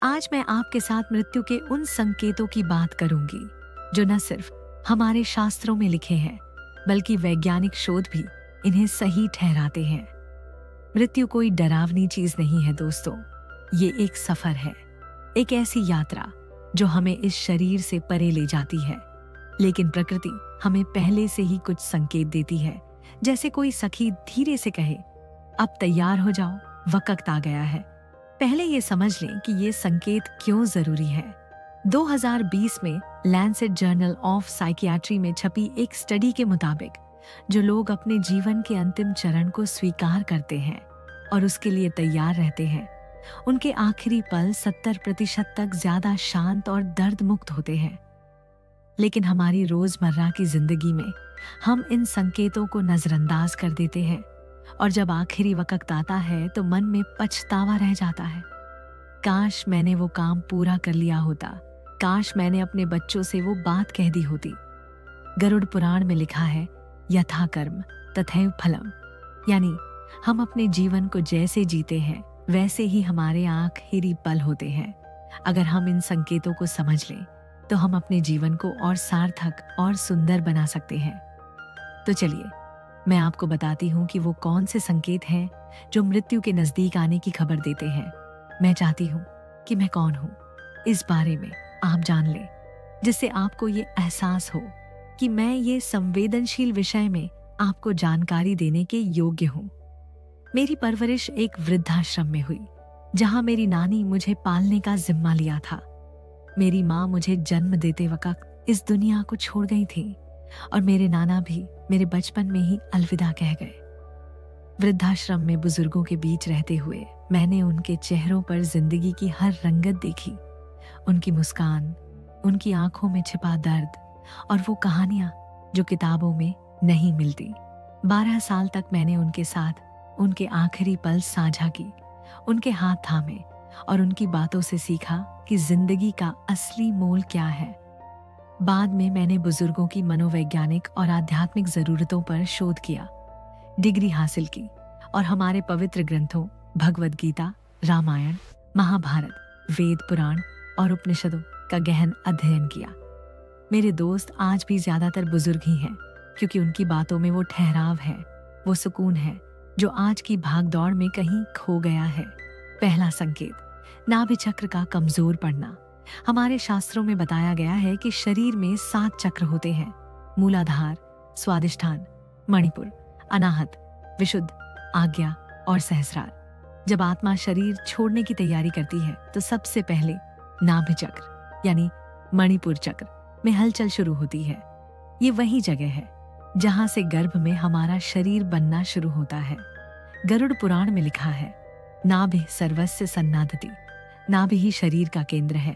आज मैं आपके साथ मृत्यु के उन संकेतों की बात करूंगी जो न सिर्फ हमारे शास्त्रों में लिखे हैं बल्कि वैज्ञानिक शोध भी इन्हें सही ठहराते हैं। मृत्यु कोई डरावनी चीज नहीं है दोस्तों, ये एक सफर है, एक ऐसी यात्रा जो हमें इस शरीर से परे ले जाती है। लेकिन प्रकृति हमें पहले से ही कुछ संकेत देती है, जैसे कोई सखी धीरे से कहे, अब तैयार हो जाओ, वक्त आ गया है। पहले ये समझ लें कि ये संकेत क्यों जरूरी है। 2020 में लैंसेट जर्नल ऑफ साइकियाट्री में छपी एक स्टडी के मुताबिक जो लोग अपने जीवन के अंतिम चरण को स्वीकार करते हैं और उसके लिए तैयार रहते हैं, उनके आखिरी पल 70% तक ज्यादा शांत और दर्द मुक्त होते हैं। लेकिन हमारी रोजमर्रा की जिंदगी में हम इन संकेतों को नजरअंदाज कर देते हैं और जब आखिरी वक्त आता है तो मन में पछतावा रह जाता है। काश मैंने वो काम पूरा कर लिया होता, काश मैंने अपने बच्चों से वो बात कह दी होती। गरुड़ पुराण में लिखा है, यथा कर्म तथैव फलम, यानी हम अपने जीवन को जैसे जीते हैं वैसे ही हमारे आखिरी पल होते हैं। अगर हम इन संकेतों को समझ लें तो हम अपने जीवन को और सार्थक और सुंदर बना सकते हैं। तो चलिए मैं आपको बताती हूँ कि वो कौन से संकेत हैं जो मृत्यु के नजदीक आने की खबर देते हैं। मैं चाहती हूँ कि मैं कौन हूँ इस बारे में आप जान लें, जिससे आपको ये एहसास हो कि मैं ये संवेदनशील विषय में आपको जानकारी देने के योग्य हूँ। मेरी परवरिश एक वृद्धाश्रम में हुई, जहाँ मेरी नानी मुझे पालने का जिम्मा लिया था। मेरी माँ मुझे जन्म देते वक्त इस दुनिया को छोड़ गई थी और मेरे नाना भी मेरे बचपन में ही अलविदा कह गए। वृद्धाश्रम में बुजुर्गों के बीच रहते हुए मैंने उनके चेहरों पर जिंदगी की हर रंगत देखी, उनकी मुस्कान, उनकी आंखों में छिपा दर्द और वो कहानियां जो किताबों में नहीं मिलती। 12 साल तक मैंने उनके साथ उनके आखिरी पल साझा की, उनके हाथ थामे और उनकी बातों से सीखा कि जिंदगी का असली मोल क्या है। बाद में मैंने बुजुर्गों की मनोवैज्ञानिक और आध्यात्मिक जरूरतों पर शोध किया, डिग्री हासिल की और हमारे पवित्र ग्रंथों भगवद गीता, रामायण, महाभारत, वेद, पुराण और उपनिषदों का गहन अध्ययन किया। मेरे दोस्त आज भी ज्यादातर बुजुर्ग ही हैं, क्योंकि उनकी बातों में वो ठहराव है, वो सुकून है जो आज की भागदौड़ में कहीं खो गया है। पहला संकेत, नाभि चक्र का कमजोर पड़ना। हमारे शास्त्रों में बताया गया है कि शरीर में 7 चक्र होते हैं, मूलाधार, स्वादिष्ठान, मणिपुर, अनाहत, विशुद्ध, आज्ञा और सहस्रार। जब आत्मा शरीर छोड़ने की तैयारी करती है तो सबसे पहले नाभि चक्र यानी मणिपुर चक्र में हलचल शुरू होती है। ये वही जगह है जहां से गर्भ में हमारा शरीर बनना शुरू होता है। गरुड़ पुराण में लिखा है, नाभि सर्वस्य सन्नादति, नाभि ही शरीर का केंद्र है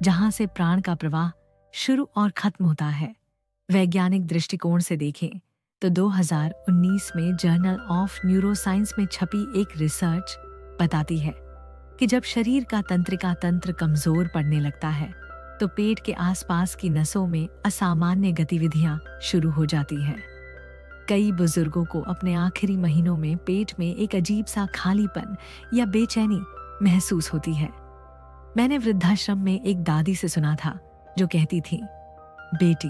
जहां से प्राण का प्रवाह शुरू और खत्म होता है। वैज्ञानिक दृष्टिकोण से देखें तो 2019 में जर्नल ऑफ न्यूरोसाइंस में छपी एक रिसर्च बताती है कि जब शरीर का तंत्रिका तंत्र कमजोर पड़ने लगता है तो पेट के आसपास की नसों में असामान्य गतिविधियां शुरू हो जाती हैं। कई बुजुर्गों को अपने आखिरी महीनों में पेट में एक अजीब सा खालीपन या बेचैनी महसूस होती है। मैंने वृद्धाश्रम में एक दादी से सुना था जो कहती थी, बेटी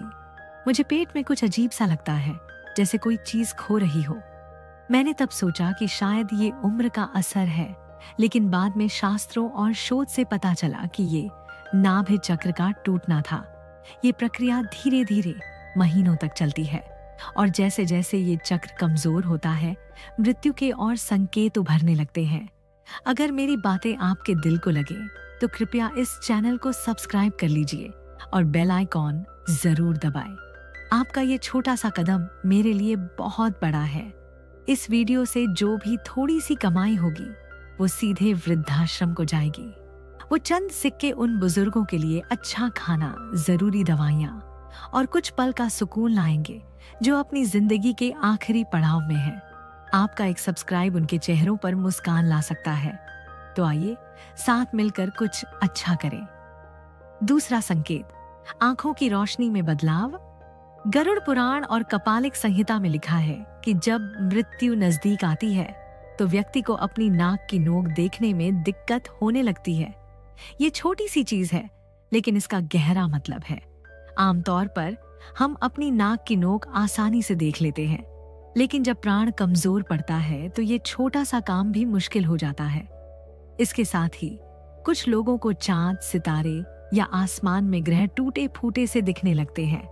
मुझे पेट में कुछ अजीब सा लगता है, जैसे कोई चीज खो रही हो। मैंने तब सोचा कि शायद ये उम्र का असर है, लेकिन बाद में शास्त्रों और शोध से पता चला कि ये नाभि चक्र का टूटना था। ये प्रक्रिया धीरे धीरे महीनों तक चलती है और जैसे जैसे ये चक्र कमजोर होता है मृत्यु के और संकेत उभरने लगते हैं। अगर मेरी बातें आपके दिल को लगे तो कृपया इस चैनल को सब्सक्राइब कर लीजिए और बेल आइकॉन जरूर दबाएं। आपका ये छोटा सा कदम मेरे लिए बहुत बड़ा है। इस वीडियो से जो भी थोड़ी सी कमाई होगी वो सीधे वृद्धाश्रम को जाएगी। वो चंद सिक्के उन बुजुर्गों के लिए अच्छा खाना, जरूरी दवाइयाँ और कुछ पल का सुकून लाएंगे जो अपनी जिंदगी के आखिरी पड़ाव में है। आपका एक सब्सक्राइब उनके चेहरों पर मुस्कान ला सकता है। तो आइए साथ मिलकर कुछ अच्छा करें। दूसरा संकेत, आंखों की रोशनी में बदलाव। गरुड़ पुराण और कपालिक संहिता में लिखा है कि जब मृत्यु नजदीक आती है तो व्यक्ति को अपनी नाक की नोक देखने में दिक्कत होने लगती है। ये छोटी सी चीज है, लेकिन इसका गहरा मतलब है। आमतौर पर हम अपनी नाक की नोक आसानी से देख लेते हैं, लेकिन जब प्राण कमजोर पड़ता है तो ये छोटा सा काम भी मुश्किल हो जाता है। इसके साथ ही कुछ लोगों को चांद, सितारे या आसमान में ग्रह टूटे फूटे से दिखने लगते हैं,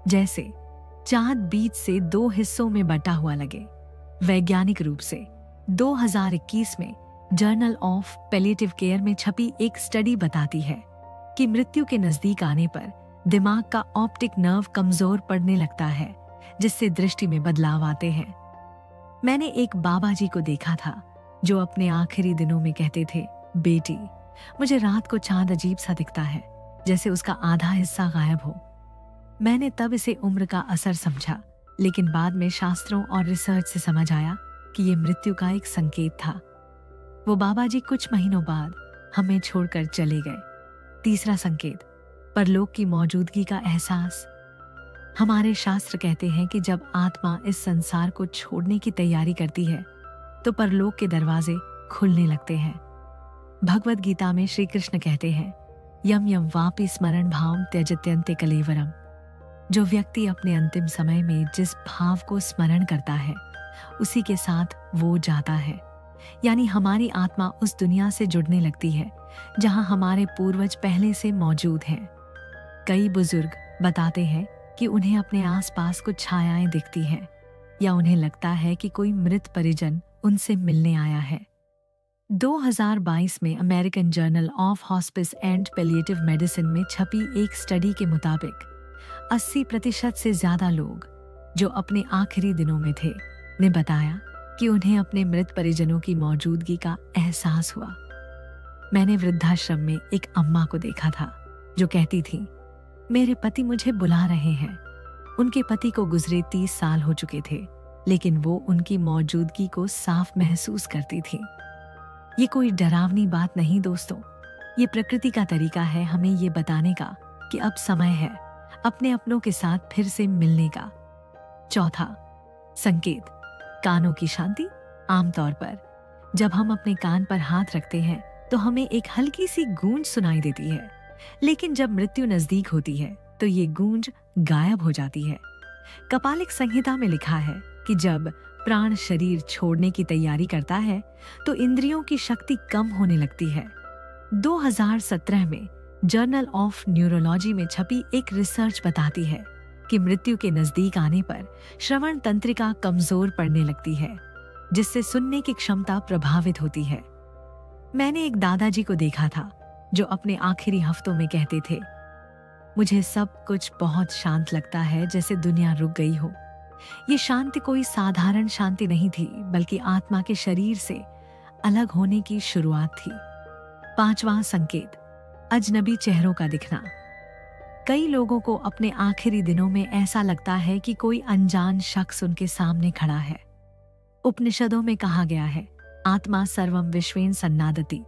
जैसे चांद बीच से 2 हिस्सों में बटा हुआ लगे। वैज्ञानिक रूप से 2021 में जर्नल ऑफ पैलिएटिव केयर में छपी एक स्टडी बताती है कि मृत्यु के नजदीक आने पर दिमाग का ऑप्टिक नर्व कमजोर पड़ने लगता है, जिससे दृष्टि में बदलाव आते हैं। मैंने एक बाबा जी को देखा था जो अपने आखिरी दिनों में कहते थे, बेटी, मुझे रात को चांद अजीब सा दिखता है, जैसे उसका आधा हिस्सा गायब हो। मैंने तब इसे उम्र का असर समझा, लेकिन बाद में शास्त्रों और रिसर्च से समझ आया कि ये मृत्यु का एक संकेत था। वो बाबा जी कुछ महीनों बाद हमें छोड़कर चले गए। तीसरा संकेत, परलोक की मौजूदगी का एहसास। हमारे शास्त्र कहते हैं कि जब आत्मा इस संसार को छोड़ने की तैयारी करती है तो परलोक के दरवाजे खुलने लगते हैं। भगवद गीता में श्री कृष्ण कहते हैं, यम यम वापि स्मरण भाव त्यजत्यन्ते कलेवरम। जो व्यक्ति अपने अंतिम समय में जिस भाव को स्मरण करता है उसी के साथ वो जाता है, यानी हमारी आत्मा उस दुनिया से जुड़ने लगती है जहां हमारे पूर्वज पहले से मौजूद हैं। कई बुजुर्ग बताते हैं कि उन्हें अपने आसपास कुछ छायाएं दिखती हैं या उन्हें लगता है कि कोई मृत परिजन उनसे मिलने आया है। 2022 में American journal of hospice and palliative medicine में छपी एक स्टडी के मुताबिक 80% से ज्यादा लोग जो अपने आखिरी दिनों में थे ने बताया कि उन्हें अपने मृत परिजनों की मौजूदगी का एहसास हुआ। मैंने वृद्धाश्रम में एक अम्मा को देखा था जो कहती थी, मेरे पति मुझे बुला रहे हैं। उनके पति को गुजरे 30 साल हो चुके थे, लेकिन वो उनकी मौजूदगी को साफ महसूस करती थी। ये कोई डरावनी बात नहीं दोस्तों, ये प्रकृति का तरीका है हमें ये बताने का कि अब समय है अपने अपनों के साथ फिर से मिलने का। चौथा संकेत, कानों की शांति। आमतौर पर जब हम अपने कान पर हाथ रखते हैं तो हमें एक हल्की सी गूंज सुनाई देती है, लेकिन जब मृत्यु नजदीक होती है तो ये गूंज गायब हो जाती है। कपालिक संहिता में लिखा है कि जब प्राण शरीर छोड़ने की तैयारी करता है तो इंद्रियों की शक्ति कम होने लगती है। 2017 में जर्नल ऑफ न्यूरोलॉजी में छपी एक रिसर्च बताती है कि मृत्यु के नजदीक आने पर श्रवण तंत्रिका कमजोर पड़ने लगती है, जिससे सुनने की क्षमता प्रभावित होती है। मैंने एक दादाजी को देखा था जो अपने आखिरी हफ्तों में कहते थे, मुझे सब कुछ बहुत शांत लगता है, जैसे दुनिया रुक गई हो। ये शांति कोई साधारण शांति नहीं थी, बल्कि आत्मा के शरीर से अलग होने की शुरुआत थी। पांचवां संकेत, अजनबी चेहरों का दिखना। कई लोगों को अपने आखिरी दिनों में ऐसा लगता है कि कोई अनजान शख्स उनके सामने खड़ा है। उपनिषदों में कहा गया है, आत्मा सर्वम विश्वेन सन्नादति।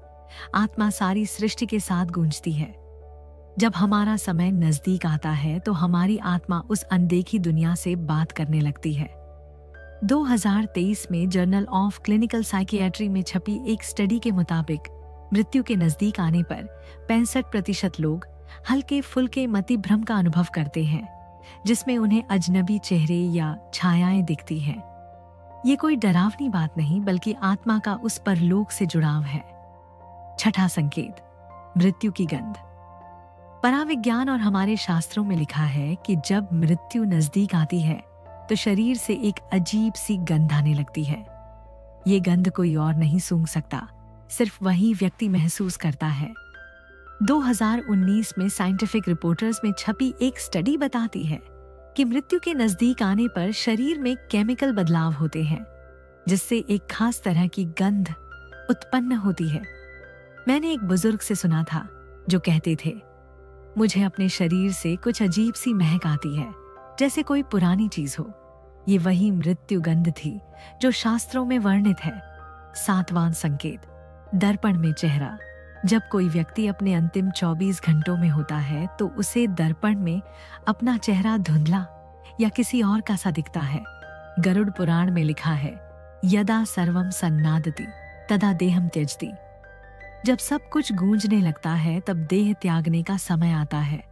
आत्मा सारी सृष्टि के साथ गूंजती है। जब हमारा समय नजदीक आता है तो हमारी आत्मा उस अनदेखी दुनिया से बात करने लगती है। 2023 में जर्नल ऑफ क्लिनिकल साइकियाट्री में छपी एक स्टडी के मुताबिक मृत्यु के नजदीक आने पर 65% लोग हल्के फुल्के मति भ्रम का अनुभव करते हैं, जिसमें उन्हें अजनबी चेहरे या छायाएं दिखती हैं। ये कोई डरावनी बात नहीं, बल्कि आत्मा का उस परलोक से जुड़ाव है। छठा संकेत, मृत्यु की गंध। पराविज्ञान और हमारे शास्त्रों में लिखा है कि जब मृत्यु नजदीक आती है तो शरीर से एक अजीब सी गंध आने लगती है। ये गंध कोई और नहीं सूंघ सकता, सिर्फ वही व्यक्ति महसूस करता है। 2019 में साइंटिफिक रिपोर्टर्स में छपी एक स्टडी बताती है कि मृत्यु के नजदीक आने पर शरीर में केमिकल बदलाव होते हैं, जिससे एक खास तरह की गंध उत्पन्न होती है। मैंने एक बुजुर्ग से सुना था जो कहते थे, मुझे अपने शरीर से कुछ अजीब सी महक आती है, जैसे कोई पुरानी चीज हो। ये वही मृत्यु गंध थी जो शास्त्रों में वर्णित है। सातवां संकेत, दर्पण में चेहरा। जब कोई व्यक्ति अपने अंतिम 24 घंटों में होता है तो उसे दर्पण में अपना चेहरा धुंधला या किसी और का सा दिखता है। गरुड़ पुराण में लिखा है, यदा सर्वम सन्नादति तदा देहम त्यजति। जब सब कुछ गूंजने लगता है तब देह त्यागने का समय आता है।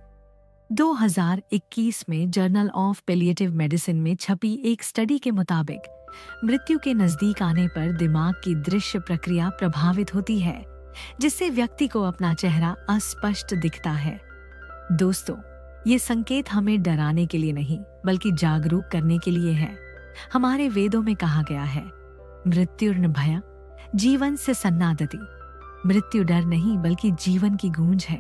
2021 में जर्नल ऑफ पैलिएटिव मेडिसिन में छपी एक स्टडी के मुताबिक मृत्यु के नजदीक आने पर दिमाग की दृश्य प्रक्रिया प्रभावित होती है, जिससे व्यक्ति को अपना चेहरा अस्पष्ट दिखता है। दोस्तों, ये संकेत हमें डराने के लिए नहीं बल्कि जागरूक करने के लिए है। हमारे वेदों में कहा गया है, मृत्युर्न भय जीवन से सन्नादति। मृत्यु डर नहीं बल्कि जीवन की गूंज है।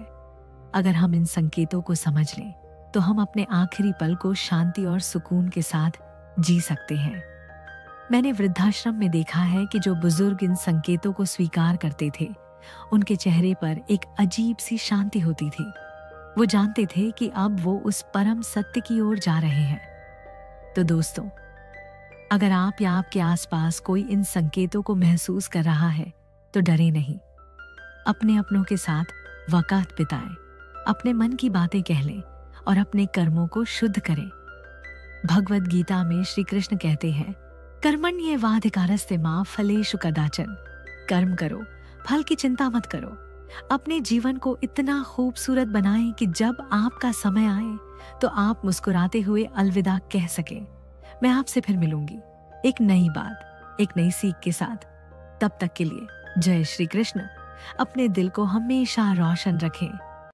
अगर हम इन संकेतों को समझ लें तो हम अपने आखिरी पल को शांति और सुकून के साथ जी सकते हैं। मैंने वृद्धाश्रम में देखा है कि जो बुजुर्ग इन संकेतों को स्वीकार करते थे, उनके चेहरे पर एक अजीब सी शांति होती थी। वो जानते थे कि अब वो उस परम सत्य की ओर जा रहे हैं। तो दोस्तों, अगर आप या आपके आसपास कोई इन संकेतों को महसूस कर रहा है तो डरे नहीं। अपने अपनों के साथ वक़्त बिताएं, अपने मन की बातें कह लें और अपने कर्मों को शुद्ध करें। भगवद गीता में श्री कृष्ण कहते हैं, कर्मण्येवाधिकारस्ते मा फलेषु कदाचन। कर्म करो, फल की चिंता मत करो। अपने जीवन को इतना खूबसूरत बनाएं कि जब आपका समय आए तो आप मुस्कुराते हुए अलविदा कह सकें। मैं आपसे फिर मिलूंगी एक नई बात, एक नई सीख के साथ। तब तक के लिए जय श्री कृष्ण। अपने दिल को हमेशा रोशन रखें।